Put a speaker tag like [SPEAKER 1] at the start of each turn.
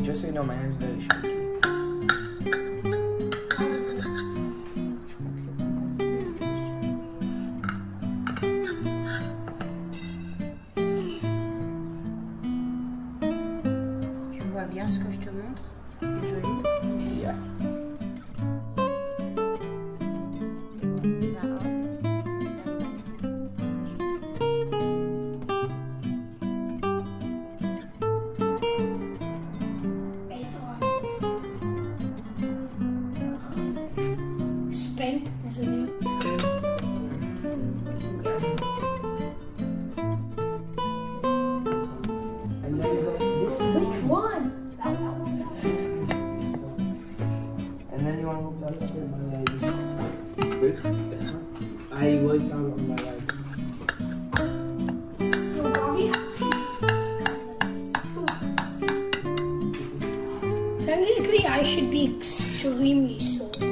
[SPEAKER 1] Just so you know, my hand's very shaky.
[SPEAKER 2] Tu vois bien ce que je te montre? C'est joli.
[SPEAKER 1] Yeah.
[SPEAKER 3] Which one?
[SPEAKER 1] And then you want to look at my legs. I worked out on my legs.
[SPEAKER 3] Technically, I should be extremely sore.